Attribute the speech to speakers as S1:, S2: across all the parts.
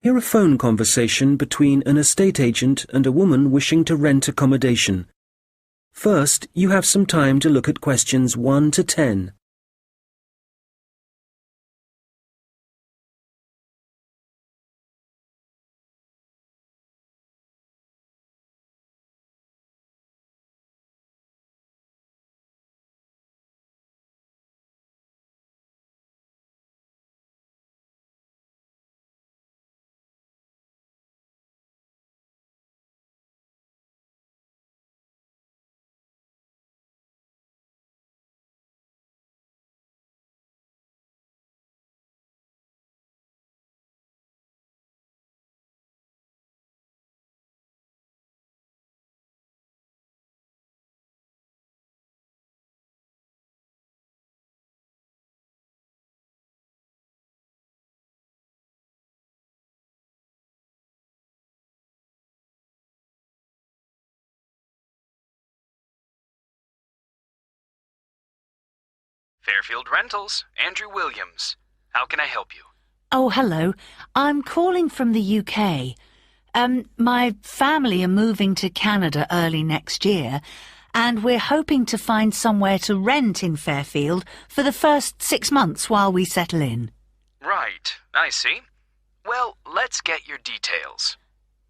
S1: Hear a phone conversation between an estate agent and a woman wishing to rent accommodation. First, you have some time to look at questions 1 to 10.
S2: Fairfield Rentals, Andrew Williams. How can I help you?
S3: Oh, hello. I'm calling from the UK. My family are moving to Canada early next year, and we're hoping to find somewhere to rent in Fairfield for the first 6 months while we settle in.
S2: Right, I see. Well, let's get your details.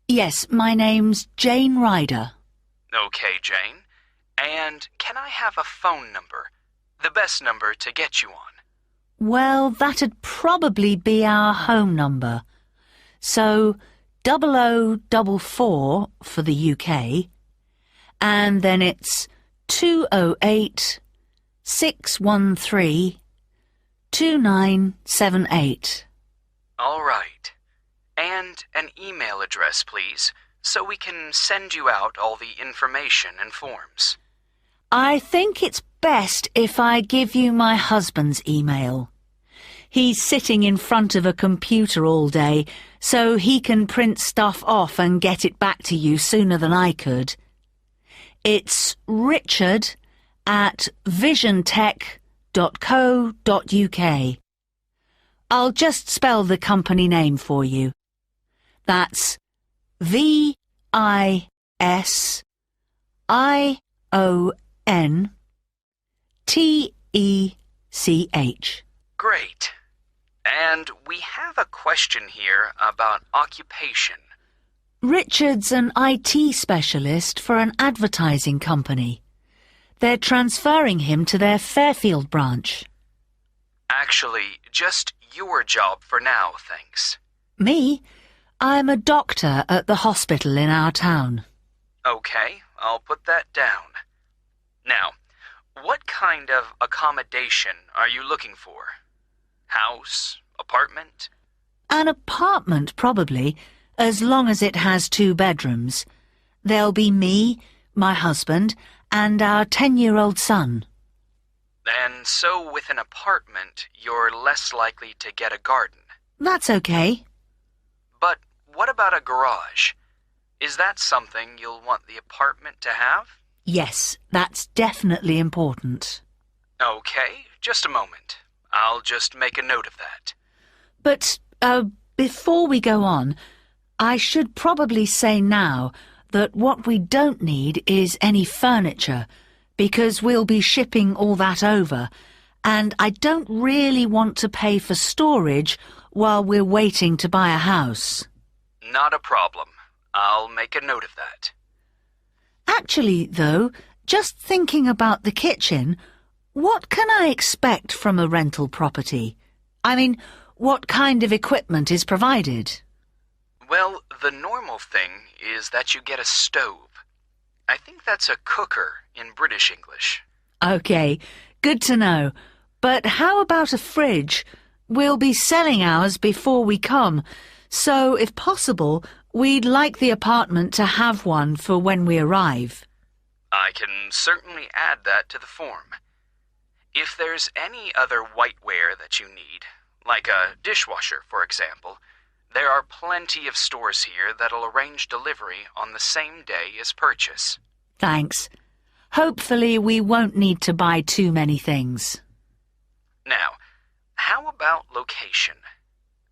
S3: Yes, my name's Jane Ryder.
S2: Okay, Jane. And can I have a phone number? The best number to get you on.
S3: Well, that'd probably be our home number. So, 0044 for the UK, and then it's 208 613 2978.
S2: All right. And an email address, please, so we can send you out all the information and forms.
S3: I think it's best if I give you my husband's email. He's sitting in front of a computer all day, so he can print stuff off and get it back to you sooner than I could. It's richard@visiontech.co.uk. I'll just spell the company name for you. That's VISIONTECH.
S2: Great. And we have a question here about occupation.
S3: Richard's an IT specialist for an advertising company. They're transferring him to their Fairfield branch.
S2: Actually, just your job for now, thanks.
S3: Me? I'm a doctor at the hospital in our town.
S2: Okay, I'll put that down. Now, what kind of accommodation are you looking for? House? Apartment?
S3: An apartment, probably, as long as it has 2 bedrooms. There'll be me, my husband, and our 10-year-old son.
S2: And so with an apartment, you're less likely to get a garden.
S3: That's okay.
S2: But what about a garage? Is that something you'll want the apartment to have?
S3: Yes, that's definitely important.
S2: Okay, just a moment. I'll just make a note of that.
S3: But, before we go on, I should probably say now that what we don't need is any furniture, because we'll be shipping all that over, and I don't really want to pay for storage while we're waiting to buy a house.
S2: Not a problem. I'll make a note of that.
S3: Actually, though, just thinking about the kitchen, what can I expect from a rental property? I mean, what kind of equipment is provided?
S2: Well, the normal thing is that you get a stove. I think that's a cooker in British English.
S3: Okay, good to know. But how about a fridge? We'll be selling ours before we come, so if possible, we'd like the apartment to have one for when we arrive.
S2: I can certainly add that to the form. If there's any other whiteware that you need, like a dishwasher, for example, there are plenty of stores here that'll arrange delivery on the same day as purchase.
S3: Thanks. Hopefully we won't need to buy too many things.
S2: Now, how about location?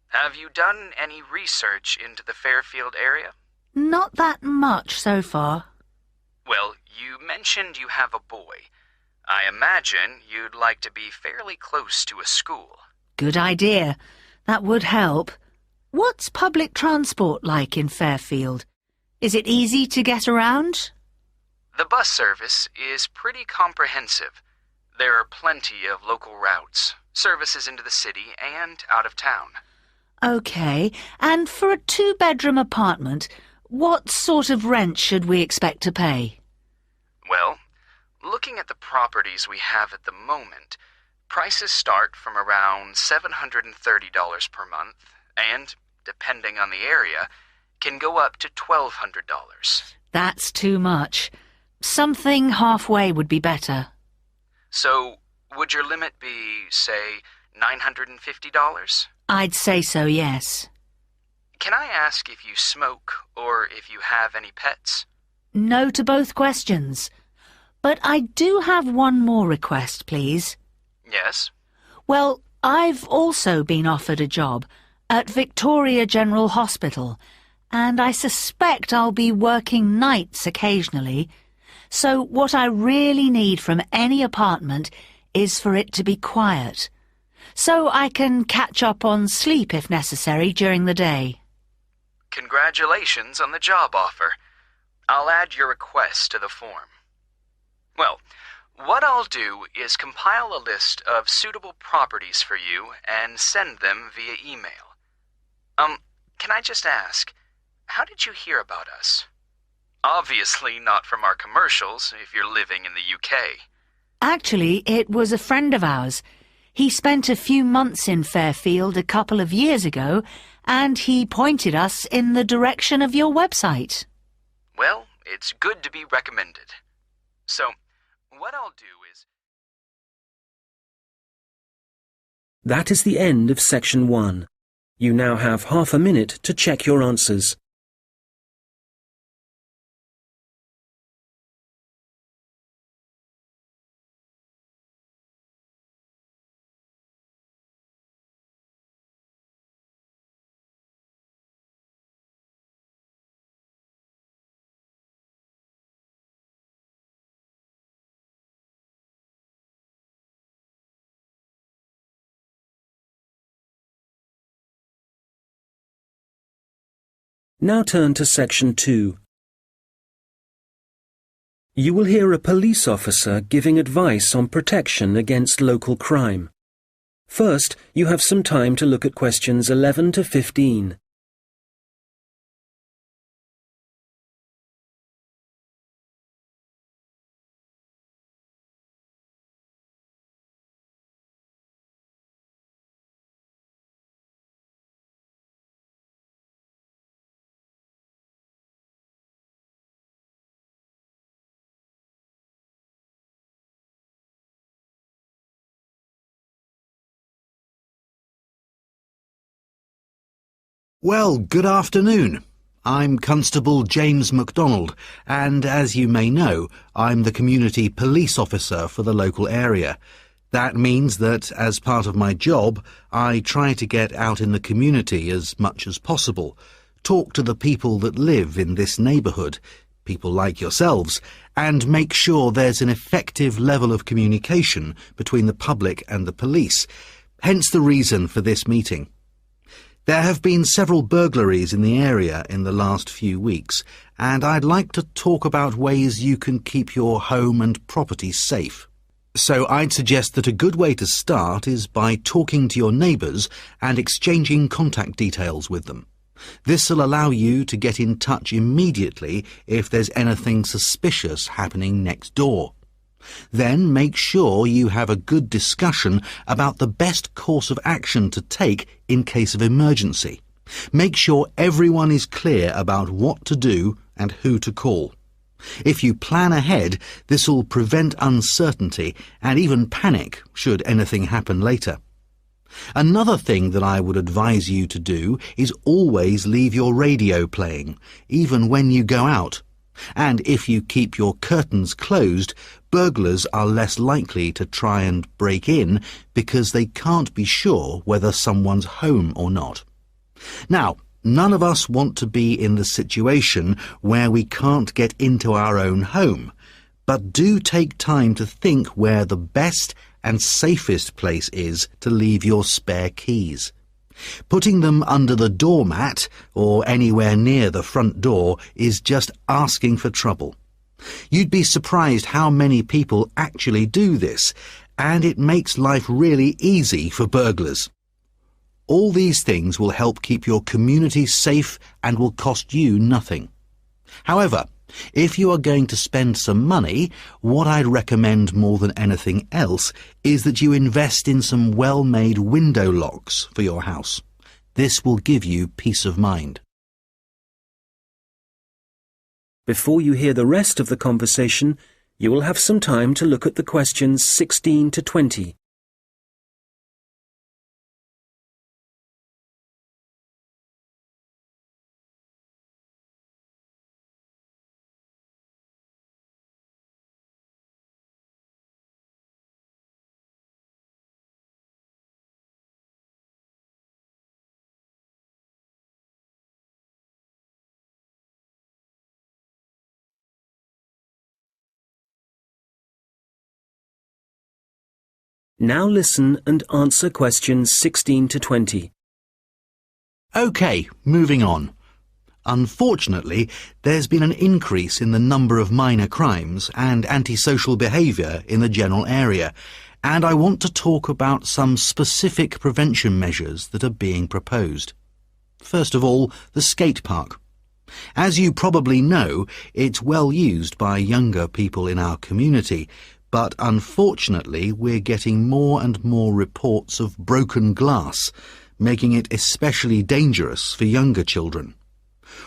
S2: Have you done any research into the Fairfield area?
S3: Not that much so far.
S2: Well, you mentioned you have a boy. I imagine you'd like to be fairly close to a school.
S3: Good idea. That would help. What's public transport like in Fairfield? Is it easy to get around?
S2: The bus service is pretty comprehensive. There are plenty of local routes, services into the city and out of town.
S3: OK, and for a 2-bedroom apartment, what sort of rent should we expect to pay?
S2: Well, looking at the properties we have at the moment, prices start from around $730 per month and, depending on the area, can go up to $1,200.
S3: That's too much. Something halfway would be better.
S2: So, would your limit be, say, $950?
S3: I'd say so, yes.
S2: Can I ask if you smoke or if you have any pets?
S3: No to both questions. But I do have one more request, please.
S2: Yes?
S3: Well, I've also been offered a job at Victoria General Hospital, and I suspect I'll be working nights occasionally. So what I really need from any apartment is for it to be quiet, so I can catch up on sleep if necessary during the day.
S2: Congratulations on the job offer. I'll add your request to the form. Well, what I'll do is compile a list of suitable properties for you and send them via email. Can I just ask, how did you hear about us? Obviously not from our commercials if you're living in the UK.
S3: Actually, it was a friend of ours. He spent a few months in Fairfield a couple of years ago, and he pointed us in the direction of your website.
S2: Well, it's good to be recommended. So, what I'll do is...
S1: That is the end of section 1. You now have half a minute to check your answers. Now turn to section 2. You will hear a police officer giving advice on protection against local crime. First, you have some time to look at questions 11 to 15.
S4: Well, good afternoon. I'm Constable James MacDonald, and as you may know, I'm the community police officer for the local area. That means that, as part of my job, I try to get out in the community as much as possible, talk to the people that live in this neighbourhood, people like yourselves, and make sure there's an effective level of communication between the public and the police, hence the reason for this meeting. There have been several burglaries in the area in the last few weeks, and I'd like to talk about ways you can keep your home and property safe. So I'd suggest that a good way to start is by talking to your neighbours and exchanging contact details with them. This will allow you to get in touch immediately if there's anything suspicious happening next door. Then make sure you have a good discussion about the best course of action to take in case of emergency. Make sure everyone is clear about what to do and who to call. If you plan ahead, this will prevent uncertainty and even panic should anything happen later. Another thing that I would advise you to do is always leave your radio playing, even when you go out. And if you keep your curtains closed, burglars are less likely to try and break in because they can't be sure whether someone's home or not. Now, none of us want to be in the situation where we can't get into our own home, but do take time to think where the best and safest place is to leave your spare keys. Putting them under the doormat or anywhere near the front door is just asking for trouble. You'd be surprised how many people actually do this, and it makes life really easy for burglars. All these things will help keep your community safe and will cost you nothing. However, if you are going to spend some money, what I'd recommend more than anything else is that you invest in some well-made window locks for your house. This will give you peace of mind.
S1: Before you hear the rest of the conversation, you will have some time to look at the questions 16 to 20. Now listen and answer questions 16 to 20.
S4: OK, moving on. Unfortunately, there's been an increase in the number of minor crimes and antisocial behaviour in the general area, and I want to talk about some specific prevention measures that are being proposed. First of all, the skate park. As you probably know, it's well used by younger people in our community, but unfortunately we're getting more and more reports of broken glass, making it especially dangerous for younger children.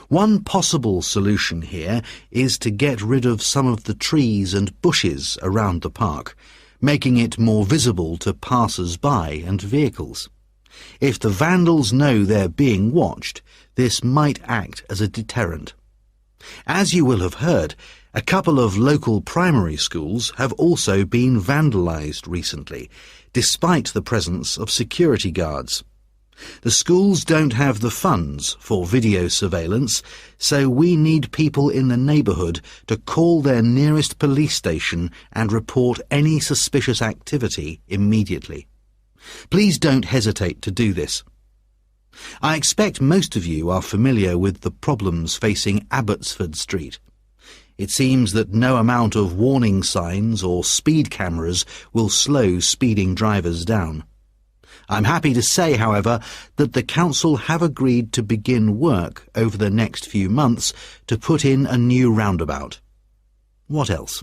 S4: One possible solution here is to get rid of some of the trees and bushes around the park, making it more visible to passers-by and vehicles. If the vandals know they're being watched, this might act as a deterrent. As you will have heard, a couple of local primary schools have also been vandalised recently, despite the presence of security guards. The schools don't have the funds for video surveillance, so we need people in the neighbourhood to call their nearest police station and report any suspicious activity immediately. Please don't hesitate to do this. I expect most of you are familiar with the problems facing Abbotsford Street. It seems that no amount of warning signs or speed cameras will slow speeding drivers down. I'm happy to say, however, that the council have agreed to begin work over the next few months to put in a new roundabout. What else?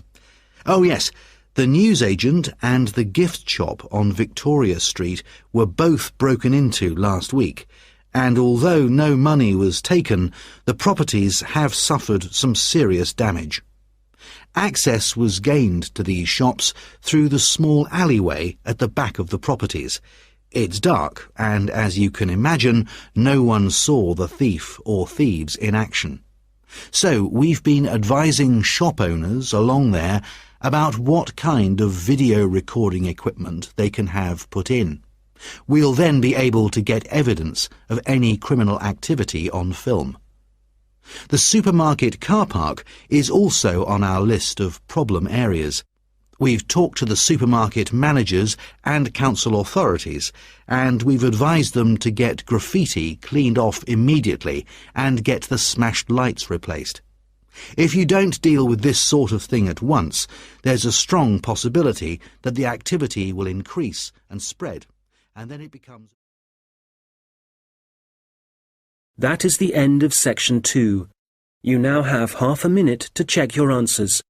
S4: Oh yes, the newsagent and the gift shop on Victoria Street were both broken into last week, and although no money was taken, the properties have suffered some serious damage. Access was gained to these shops through the small alleyway at the back of the properties. It's dark, and as you can imagine, no one saw the thief or thieves in action. So we've been advising shop owners along there about what kind of video recording equipment they can have put in. We'll then be able to get evidence of any criminal activity on film. The supermarket car park is also on our list of problem areas. We've talked to the supermarket managers and council authorities, and we've advised them to get graffiti cleaned off immediately and get the smashed lights replaced. If you don't deal with this sort of thing at once, there's a strong possibility that the activity will increase and spread, and then it becomes...
S1: That is the end of section 2. You now have half a minute to check your answers.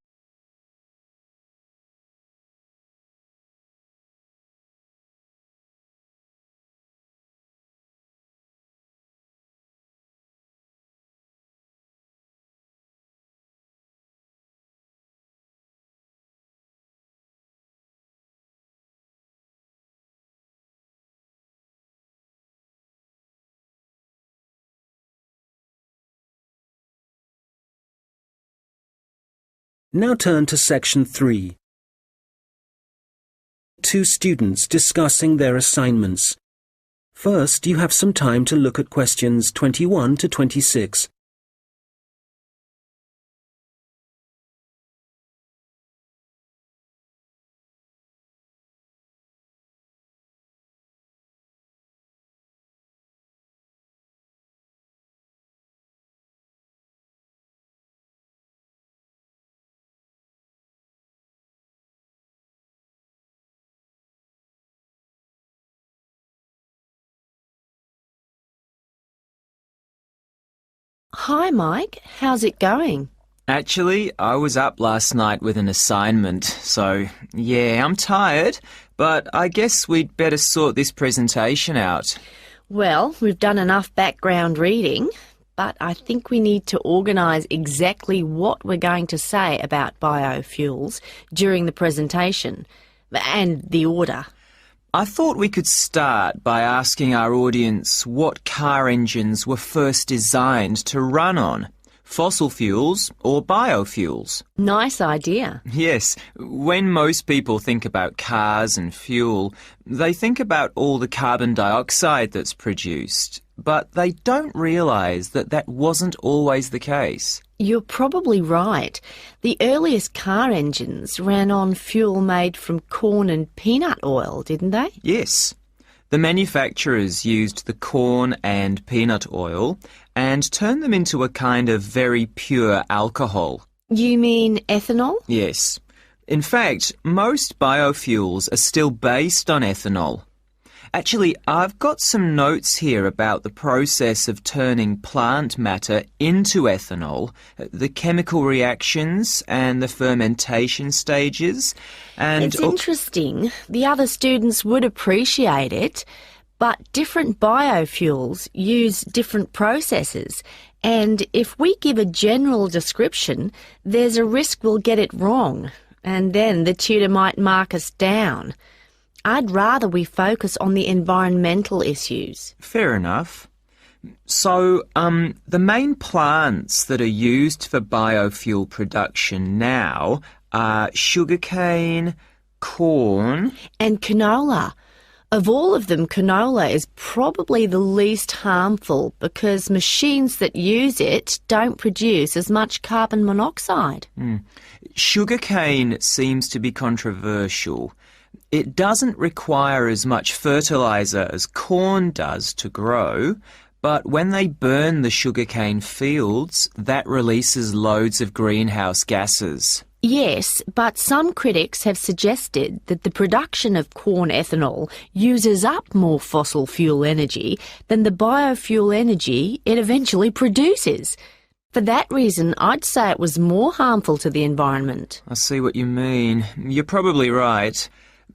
S1: Now turn to section 3. Two students discussing their assignments. First, you have some time to look at questions 21 to 26.
S5: Hi, Mike. How's it going?
S6: Actually, I was up last night with an assignment, so yeah, I'm tired, but I guess we'd better sort this presentation out.
S5: Well, we've done enough background reading, but I think we need to organise exactly what we're going to say about biofuels during the presentation, and the order.
S6: I thought we could start by asking our audience what car engines were first designed to run on, fossil fuels or biofuels.
S5: Nice idea.
S6: Yes, when most people think about cars and fuel, they think about all the carbon dioxide that's produced, but they don't realise that that wasn't always the case.
S5: You're probably right. The earliest car engines ran on fuel made from corn and peanut oil, didn't they?
S6: Yes. The manufacturers used the corn and peanut oil and turned them into a kind of very pure alcohol.
S5: You mean ethanol?
S6: Yes. In fact, most biofuels are still based on ethanol. Actually, I've got some notes here about the process of turning plant matter into ethanol, the chemical reactions and the fermentation stages. And
S5: it's interesting. The other students would appreciate it, but different biofuels use different processes. And if we give a general description, there's a risk we'll get it wrong, and then the tutor might mark us down. I'd rather we focus on the environmental issues.
S6: Fair enough. So, the main plants that are used for biofuel production now are sugarcane, corn...
S5: and canola. Of all of them, canola is probably the least harmful because machines that use it don't produce as much carbon monoxide.
S6: Sugarcane seems to be controversial. It doesn't require as much fertiliser as corn does to grow, but when they burn the sugarcane fields, that releases loads of greenhouse gases.
S5: Yes, but some critics have suggested that the production of corn ethanol uses up more fossil fuel energy than the biofuel energy it eventually produces. For that reason, I'd say it was more harmful to the environment.
S6: I see what you mean. You're probably right.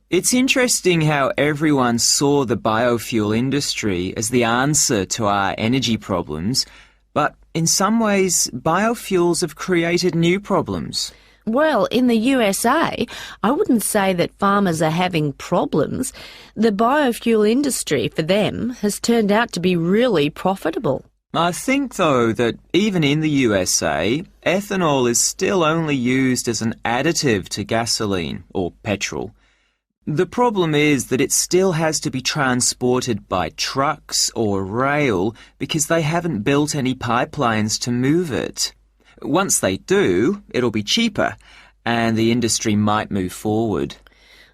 S6: It's interesting how everyone saw the biofuel industry as the answer to our energy problems, but in some ways, biofuels have created new problems.
S5: Well, in the USA, I wouldn't say that farmers are having problems. The biofuel industry, for them, has turned out to be really profitable.
S6: I think, though, that even in the USA, ethanol is still only used as an additive to gasoline or petrol. The problem is that it still has to be transported by trucks or rail because they haven't built any pipelines to move it. Once they do, it'll be cheaper and the industry might move forward.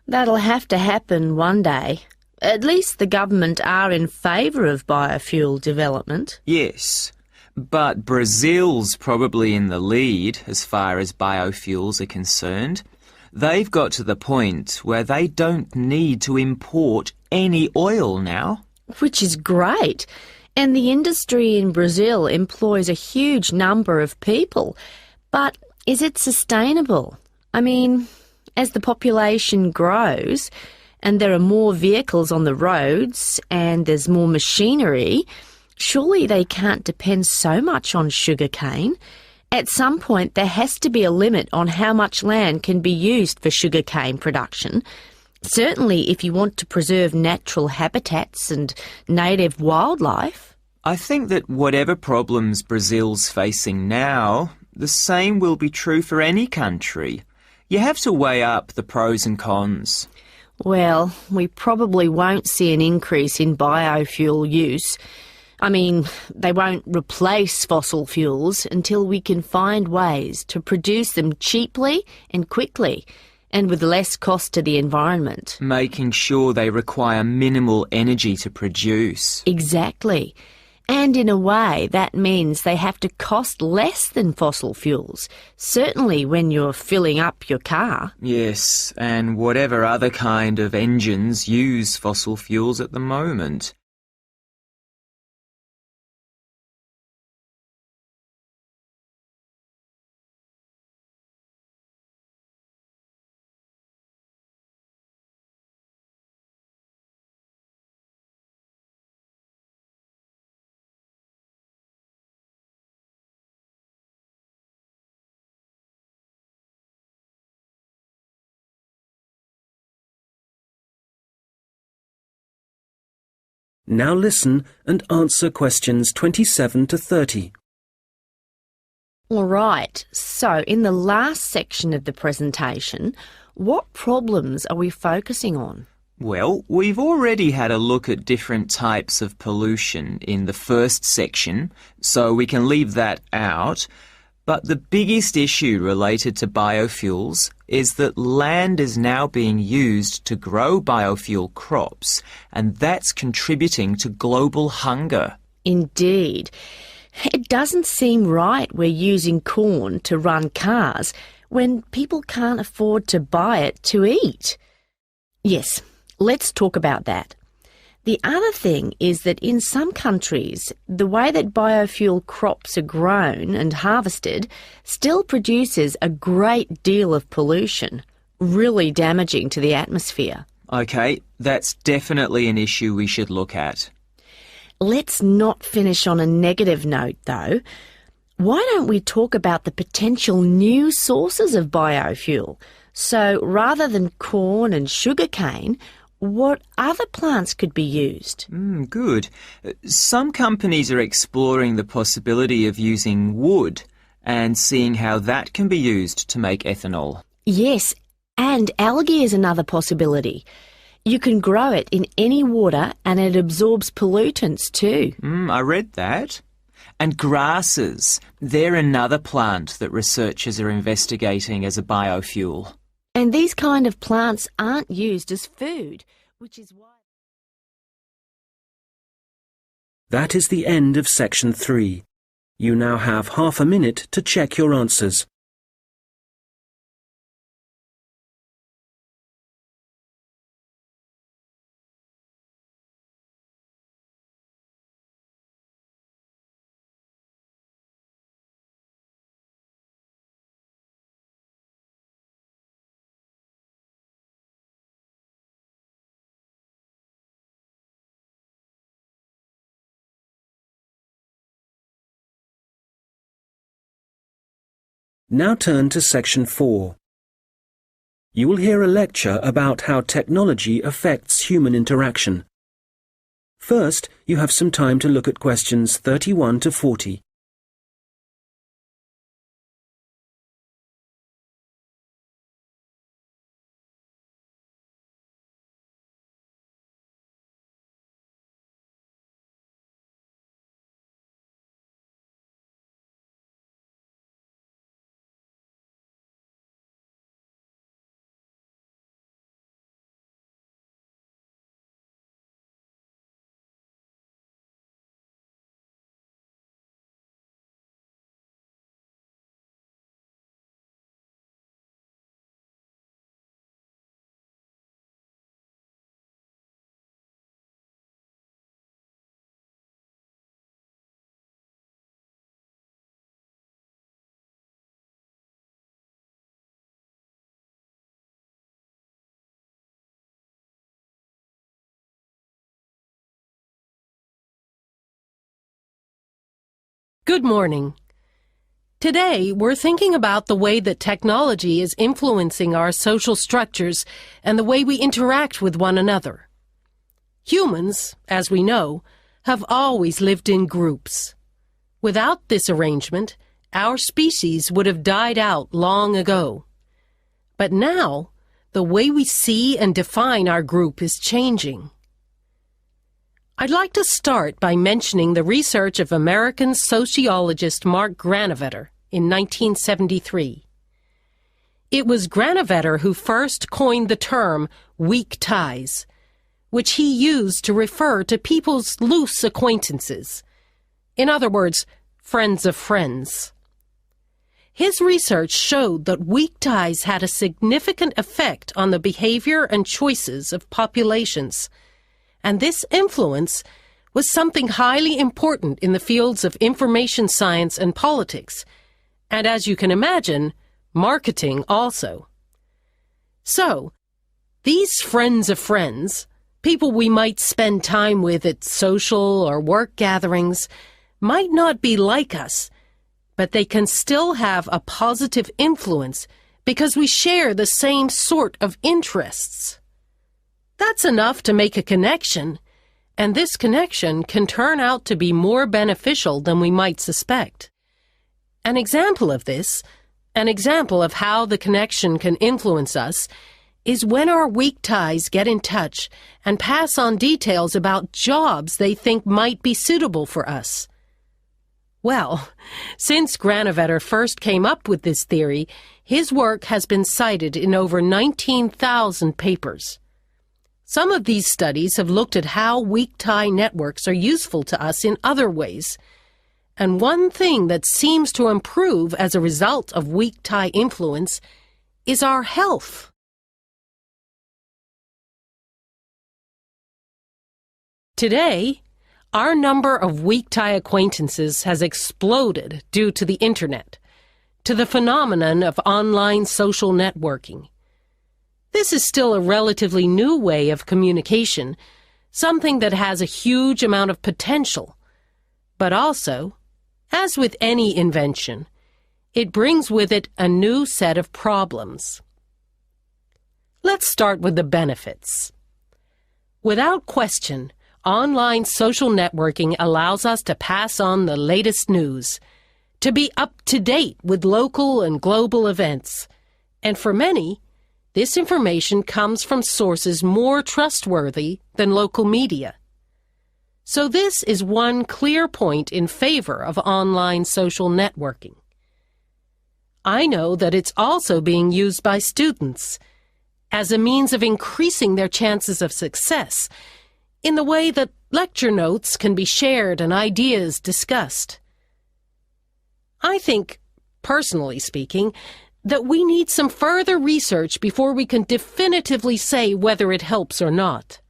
S5: That'll have to happen one day. At least the government are in favour of biofuel development.
S6: Yes, but Brazil's probably in the lead as far as biofuels are concerned. They've got to the point where they don't need to import any oil now.
S5: Which is great. And the industry in Brazil employs a huge number of people. But is it sustainable? I mean, as the population grows and there are more vehicles on the roads and there's more machinery, surely they can't depend so much on sugarcane. At some point, there has to be a limit on how much land can be used for sugarcane production. Certainly if you want to preserve natural habitats and native wildlife.
S6: I think that whatever problems Brazil's facing now, the same will be true for any country. You have to weigh up the pros and cons.
S5: Well, we probably won't see an increase in biofuel use. I mean, they won't replace fossil fuels until we can find ways to produce them cheaply and quickly, and with less cost to the environment.
S6: Making sure they require minimal energy to produce.
S5: Exactly. And in a way, that means they have to cost less than fossil fuels, certainly when you're filling up your car.
S6: Yes, and whatever other kind of engines use fossil fuels at the moment.
S1: Now listen and answer questions 27 to 30.
S5: All right, so in the last section of the presentation, what problems are we focusing on?
S6: Well, we've already had a look at different types of pollution in the first section, so we can leave that out. But the biggest issue related to biofuels is that land is now being used to grow biofuel crops, and that's contributing to global hunger.
S5: Indeed. It doesn't seem right we're using corn to run cars when people can't afford to buy it to eat. Yes, let's talk about that. The other thing is that in some countries, the way that biofuel crops are grown and harvested still produces a great deal of pollution, really damaging to the atmosphere.
S6: OK, that's definitely an issue we should look at.
S5: Let's not finish on a negative note, though. Why don't we talk about the potential new sources of biofuel? So rather than corn and sugarcane, what other plants could be used?
S6: Good. Some companies are exploring the possibility of using wood and seeing how that can be used to make ethanol.
S5: Yes, and algae is another possibility. You can grow it in any water and it absorbs pollutants too.
S6: I read that. And grasses, they're another plant that researchers are investigating as a biofuel.
S5: And these kind of plants aren't used as food, which is why...
S1: That is the end of section 3. You now have half a minute to check your answers. Now turn to section 4. You will hear a lecture about how technology affects human interaction. First, you have some time to look at questions 31 to 40.
S7: Good morning. Today, we're thinking about the way that technology is influencing our social structures and the way we interact with one another. Humans, as we know, have always lived in groups. Without this arrangement, our species would have died out long ago. But now, the way we see and define our group is changing. I'd like to start by mentioning the research of American sociologist Mark Granovetter in 1973. It was Granovetter who first coined the term weak ties, which he used to refer to people's loose acquaintances. In other words, friends of friends. His research showed that weak ties had a significant effect on the behavior and choices of populations, and this influence was something highly important in the fields of information science and politics, and as you can imagine, marketing also. So, these friends of friends, people we might spend time with at social or work gatherings, might not be like us, but they can still have a positive influence because we share the same sort of interests. That's enough to make a connection, and this connection can turn out to be more beneficial than we might suspect. An example of this, an example of how the connection can influence us, is when our weak ties get in touch and pass on details about jobs they think might be suitable for us. Well, since Granovetter first came up with this theory, his work has been cited in over 19,000 papers. Some of these studies have looked at how weak tie networks are useful to us in other ways. And one thing that seems to improve as a result of weak tie influence is our health. Today, our number of weak tie acquaintances has exploded due to the Internet, to the phenomenon of online social networking. This is still a relatively new way of communication, something that has a huge amount of potential, but also, as with any invention, it brings with it a new set of problems. Let's start with the benefits. Without question, online social networking allows us to pass on the latest news, to be up to date with local and global events, and for many, this information comes from sources more trustworthy than local media. So this is one clear point in favor of online social networking. I know that it's also being used by students as a means of increasing their chances of success, in the way that lecture notes can be shared and ideas discussed. I think, personally speaking, that we need some further research before we can definitively say whether it helps or not.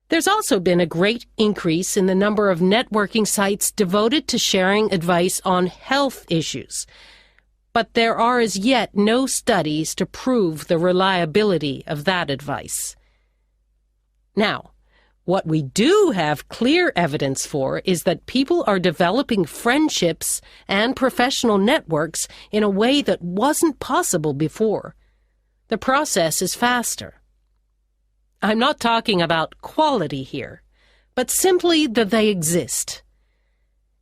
S7: There's also been a great increase in the number of networking sites devoted to sharing advice on health issues, but there are as yet no studies to prove the reliability of that advice. Now, what we do have clear evidence for is that people are developing friendships and professional networks in a way that wasn't possible before. The process is faster. I'm not talking about quality here, but simply that they exist.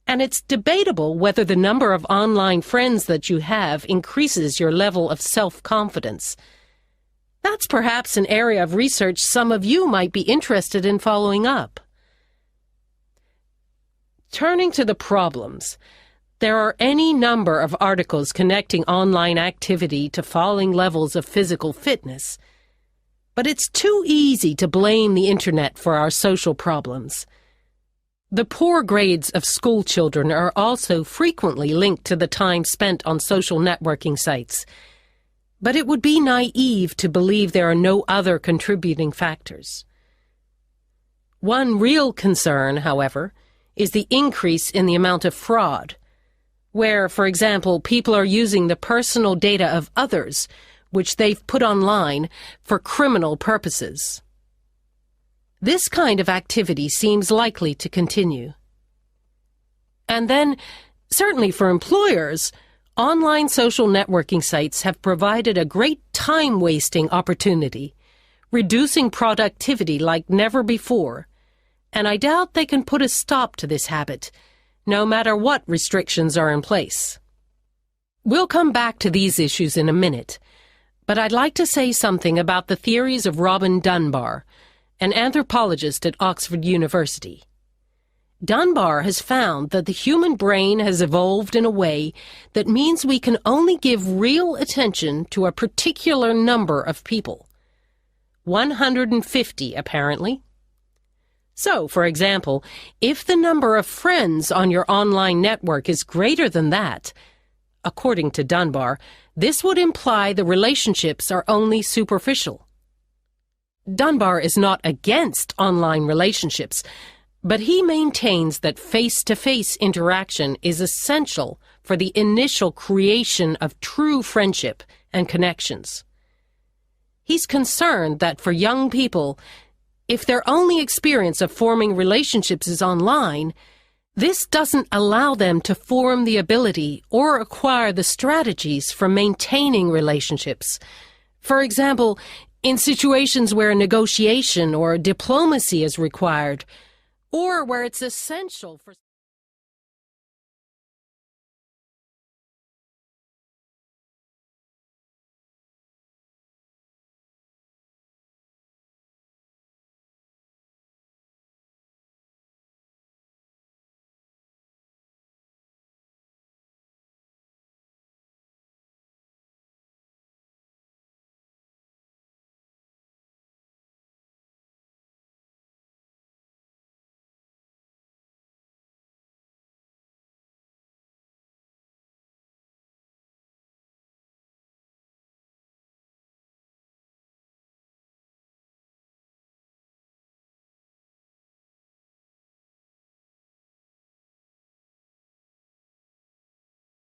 S7: And it's debatable whether the number of online friends that you have increases your level of self-confidence. That's perhaps an area of research some of you might be interested in following up. Turning to the problems, there are any number of articles connecting online activity to falling levels of physical fitness. But it's too easy to blame the Internet for our social problems. The poor grades of school children are also frequently linked to the time spent on social networking sites. But it would be naive to believe there are no other contributing factors. One real concern, however, is the increase in the amount of fraud, where, for example, people are using the personal data of others, which they've put online, for criminal purposes. This kind of activity seems likely to continue. And then, certainly for employers, online social networking sites have provided a great time-wasting opportunity, reducing productivity like never before, and I doubt they can put a stop to this habit, no matter what restrictions are in place. We'll come back to these issues in a minute, but I'd like to say something about the theories of Robin Dunbar, an anthropologist at Oxford University. Dunbar has found that the human brain has evolved in a way that means we can only give real attention to a particular number of people. 150, apparently. So, for example, if the number of friends on your online network is greater than that, according to Dunbar, this would imply the relationships are only superficial. Dunbar is not against online relationships, but he maintains that face-to-face interaction is essential for the initial creation of true friendship and connections. He's concerned that for young people, if their only experience of forming relationships is online, this doesn't allow them to form the ability or acquire the strategies for maintaining relationships. For example, in situations where negotiation or diplomacy is required, or where it's essential for